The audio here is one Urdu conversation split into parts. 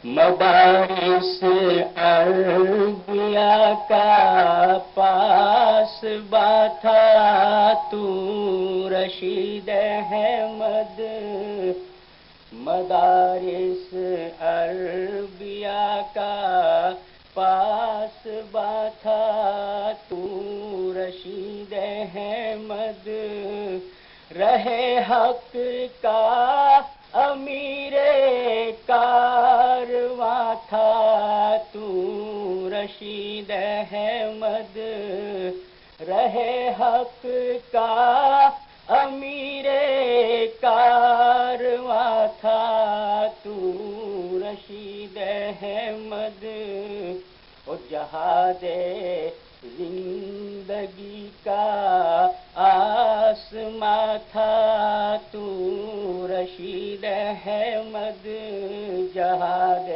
مدارس عربیہ کا پاس تھا تو رشید احمد، مدارس عربیہ کا پاس تھا تو رشید احمد، رہے حق کا امیر کارواں تھا تو رشید احمد، رہے حق کا امیر کارواں تھا تو رشید احمد، اور جہاد زندگی کا آسماں تھا تو رشید احمد، جہاد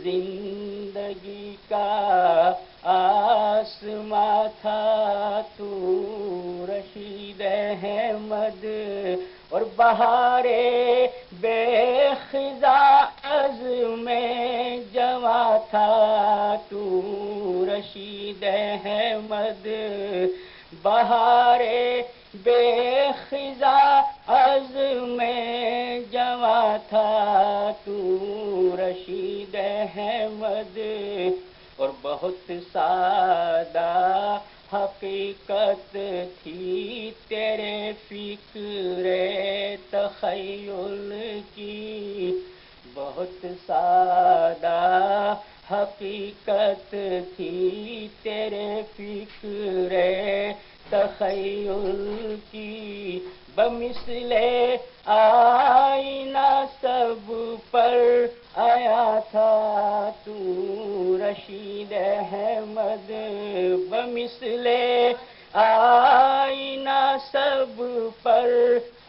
زندگی کا آسماں تھا تو رشید احمد، اور بہار بے خزاں عزم جواں تھا تو رشید احمد، بہار بے خزاں عزم جواں تھا تو رشید احمد، اور بہت سادہ حقیقت تھی تیرے فکر تخیل کی، بہت سادہ حقیقت تھی تیرے فکر تخیل کی، بمثل آئینہ سب پر آیا تھا تو رشید احمد، بمثل آئینہ سب پر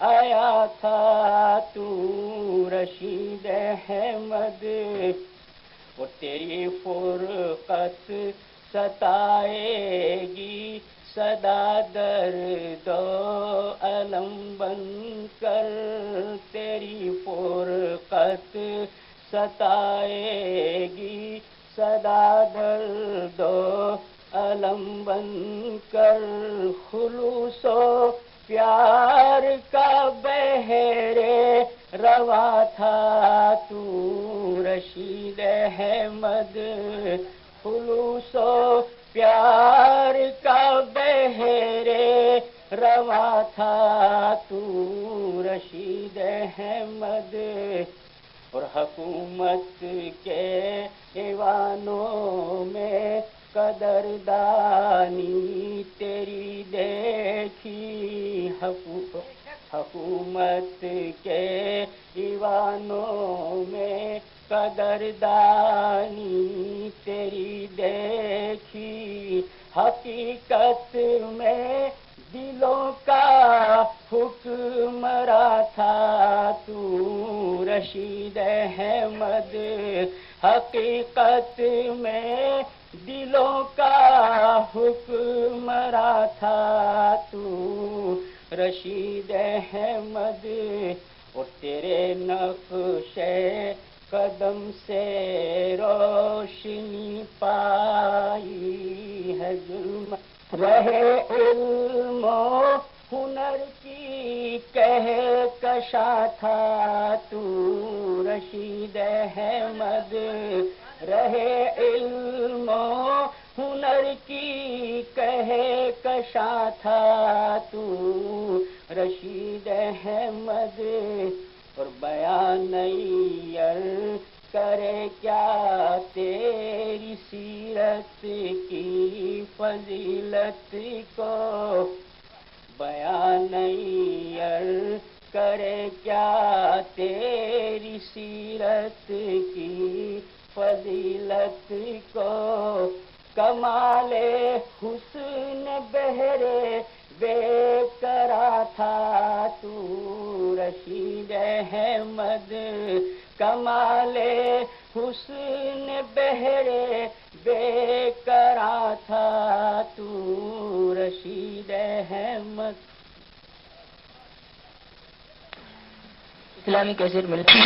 آیا تھا تو رشید احمد، وہ تیری فرقت ستائے گی سدا درد و الم بن کر، تیری فرقت ستائے گی سدا درد و الم بن کر، خلوص و پیار کا بحر رواں تھا تو رشید احمد، خلوص و پیار کا بحر رواں تھا تو رشید احمد، اور حکومت کے ایوانوں میں قدردانی تیری دیکھی، حکومت کے ایوانوں میں قدردانی تیری دیکھی، حقیقت میں دلوں کا حکمراں تھا تو رشید احمد، حقیقت میں دلوں کا حکمراں تھا تو رشید احمد، اور تیرے نقش قدم سے روشنی پائی ہے ظلم، رہے علم و ہنر کی کہکشاں تھا تو رشید احمد، رہے علم و ہنر کی کہکشاں تھا تو رشید احمد، اور بیان کرے کیا تیری سیرت کی فضیلت کو، بیان کرے کیا تیری سیرت کی فضیلت کو، کمال حسن بہرے بے کرا تھا تو رشید احمد، کمال حسن بہرے بے کرا تھا تو رشید احمد۔ اسلامی کیسٹ ملتی